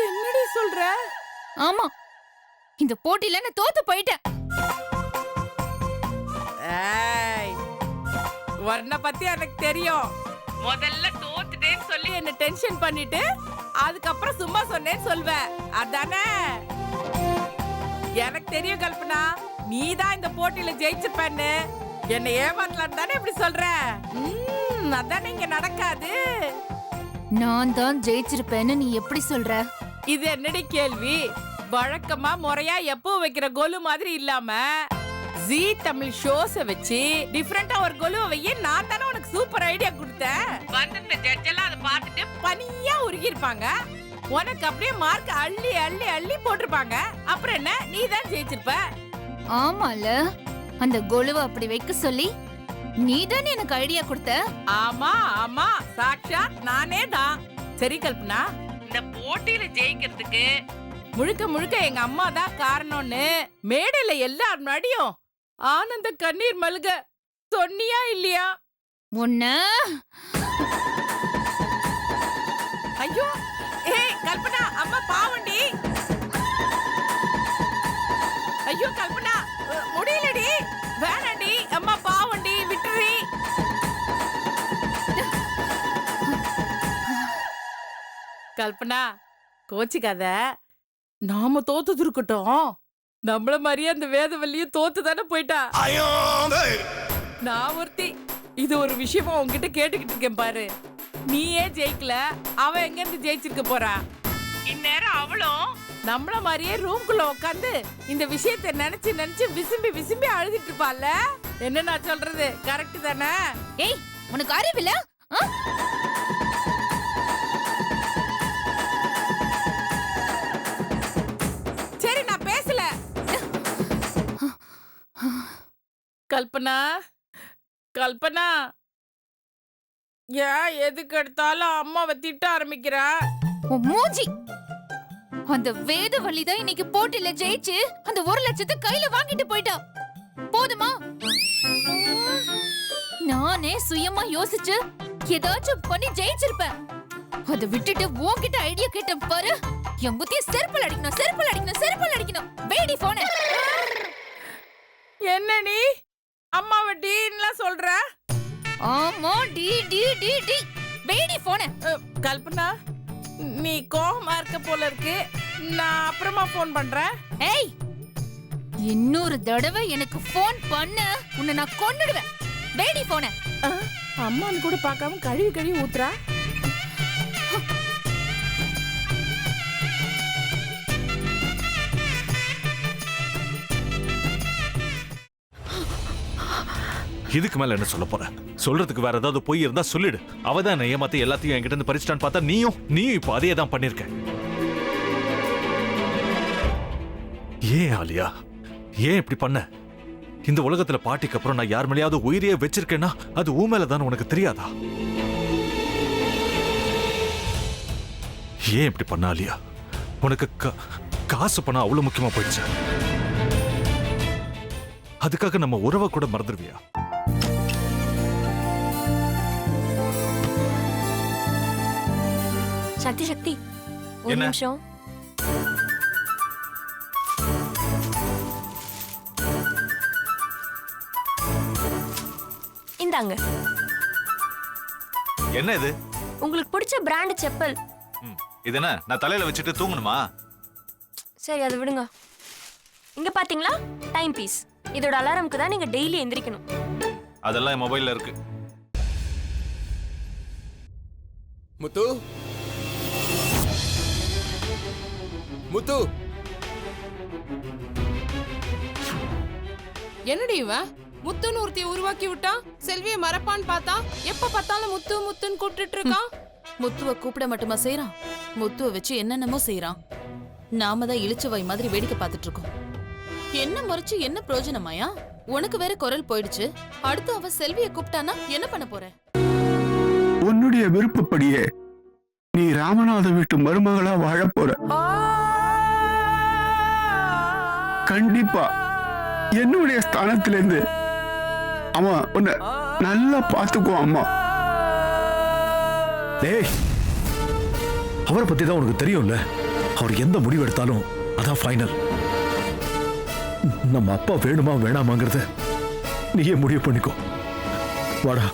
என்னடி சொல்ற? ஆமா, இந்த போட்டியில நான் தோத்து போயிட்டேன். ஏய், உன்னை பத்தி எனக்கு தெரியும். முதல்ல தோத்துட்டேன்னு சொல்லி என்ன டென்ஷன் பண்ணிட்டு அதுக்கப்புறம் சும்மா சொன்னேன்னு சொல்வேன், அதானே? எனக்கு தெரியும் கல்பனா, நீதான் இந்த போட்டியில ஜெயிச்சிருப்பேன்னு. என்ன ஏமாத்தலாம் தானே இப்படி சொல்ற? அதானே இங்க நடக்காது. நான் தான் ஜெயிச்சிருப்பேன்னு நீ எப்படி சொல்ற? இது என்னடி கேள்வி? வழக்கமா முறையா எப்போ வைக்கிற கோலு மாதிரி இல்லாம ஜீ தமிழ் ஷோஸ வச்சு டிஃபரெண்டா ஒரு கோலுவை வைய நான் தானே உனக்கு சூப்பர் ஐடியா கொடுத்தேன். வந்திருந்த ஜட்ஜ் எல்லாம் அதை பார்த்துட்டு பனியா உருகி இருப்பாங்க. உனக்கு அப்படியே மார்க் அள்ளி அள்ளி அள்ளி போட்டிருப்பாங்க. அப்புறம் என்ன, நீ தான் ஜெயிச்சிருப்ப. ஆமால, அந்த கோலுவை அப்படி வைக்க சொல்லி நீ தானே எனக்கு ஐடியா கொடுத்த. ஆமா ஆமா, சாக்ஷாத் நானே தான். சரி கல்பனா, இந்த போட்டியில ஜெயிக்கிறதுக்கு முழுக்க முழுக்க எங்க அம்மா தான் காரணம்னு மேடையில எல்லார் முன்னாடியும் ஆனந்த கண்ணீர் மல்க சொன்னியா இல்லையா? உன்ன ஐயோ, ஏய் கல்பனா, அம்மா பாவண்டி. ஐயோ கல்பனா, முடியலடி, வேணாண்டி, அம்மா பாவண்டி, விட்டுறி. கல்பனா, கோச்சிக்காத. நாம தோத்தது இருக்கட்டும், நம்மள மாதிரியே அந்த வேதவல்லியும் தோத்து தானே போயிட்டா. நான் ஒருத்தி இது ஒரு விஷயமா உன்கிட்ட கேட்டுக்கிட்டு இருக்கேன் பாரு. நீயே ஜெயிக்கல, அவ எங்க இருந்து ஜெயிச்சிருக்க போறா? இந்நேரம் அவளும் நம்மள மாதிரியே ரூம்குள்ள உட்காந்து இந்த விஷயத்தை நினைச்சு நினைச்சு விசும்பி விசும்பி அழுதுட்டு இருப்பாள்ல. என்ன நான் சொல்றது கரெக்ட் தானே? ஏய், உனக்கு அறிவில்ல? சரி, நான் பேசல. கல்பனா, கல்பனா, ஏன் எதுக்கு எடுத்தாலும் அம்மாவை திட்ட ஆரம்பிக்கிறா? உன் மூஞ்சி. அந்த வேதவள்ளி தான் இன்னைக்கு போட்டியில ஜெயிச்சு அந்த 1 லட்சத்தை கையில வாங்கிட்டு போயிட்டா. போதுமா? நானே சுயமா யோசிச்சு ஏதாச்சும் பண்ணி ஜெயிச்சிருப்பேன். அதை விட்டுட்டு உன்கிட்ட ஐடியா கேட்டேன் பாரு. என் புத்திய செருப்பல் அடிக்கணும், செருப்பல் அடிக்கணும், செருப்பல் அடிக்கணும். வேடி போன. என்ன நீ அம்மாவை டீன்லாம் சொல்ற? ஆமா, டி டி டி டி. வேடி போன. கல்பனா, நீ கோவமா இருக்க போல இருக்கு. நான் அப்புறமா போன் பண்றேன். ஏய், இன்னொரு தடவை எனக்கு போன் பண்ண உன்னை நான் கொன்னுடுவேன். வேடி போன. அம்மான்னு கூட பார்க்காம கழுவி கழுவி ஊத்துறா. இதுக்கு மேல என்ன சொல்ல போற? சொல்றதுக்கு வேற ஏதாவது போய் இருந்தா சொல்லிடு. அவதான் என்ன ஏமாத்தி எல்லாத்தையும் என்கிட்ட இருந்து பறிச்சிட்டான்னு பார்த்தா நீயும் இப்ப அதே தான் பண்ணிருக்க. ஏன் ஆலியா, ஏன் இப்படி பண்ண? இந்த உலகத்துல பாட்டிக்கு அப்புறம் நான் யார் மேலேயாவது உயிரியே வச்சிருக்கேன்னா அது ஊ மேலதான் உனக்கு தெரியாதா? ஏன் இப்படி பண்ண ஆலியா? உனக்கு காசு பணம் அவ்வளவு முக்கியமா போயிடுச்சு. அதுக்காக நம்ம உறவை கூட மறந்துடுவியா? சக்தி சக்தி, ஒரு நிமிஷம். இந்தாங்க. என்ன இது? உங்களுக்கு பிடிச்ச பிராண்ட் செப்பல். இது என்ன நான் தலையில வச்சுட்டு தூங்கணுமா? சரி, அதை விடுங்க. இங்க பாத்தீங்களா, டைம் பீஸ். இதோட அலாரம்க்கு தான் நீங்க டெய்லி எந்திரிக்கணும். அதெல்லாம் என் மொபைல்ல இருக்கு. முத்து, முத்து, என்னடி இவன் முத்துன்னு ஒருத்தைய உருவாக்கி விட்டான். செல்வியை மறப்பான்னு பார்த்தா எப்ப பார்த்தாலும் முத்து முத்துன்னு கூப்பிட்டு இருக்கான். முத்துவ கூப்பிட மட்டுமா செய்யறான், முத்துவ வச்சு என்னென்னமோ செய்யறான். நாம தான் இழிச்சவை மாதிரி வேடிக்கை பார்த்துட்டு இருக்கோம். என்ன முறைச்சு என்ன பிரயோஜனமாயா? உனக்கு வேற குரல் போயிடுச்சு. அடுத்து அவ செல்வியை கூப்பிட்டானா என்ன பண்ண போற? உன்னுடைய விருப்பப்படியே நீ ராமநாத வீட்டு மருமகளா வாழ போற. கண்டிப்பா என்னுடைய ஸ்தானத்திலிருந்து அவன் உன்னை நல்லா பார்த்துக்குவான். அம்மா, டேய், அவரை பத்தி தான் உனக்கு தெரியும்ல. அவர் எந்த முடிவு எடுத்தாலும் அதான் ஃபைனல். நம்ம அப்பா வேணுமா வேணாமாங்கிறத நீயே முடிவு பண்ணிக்கோ. வாடா.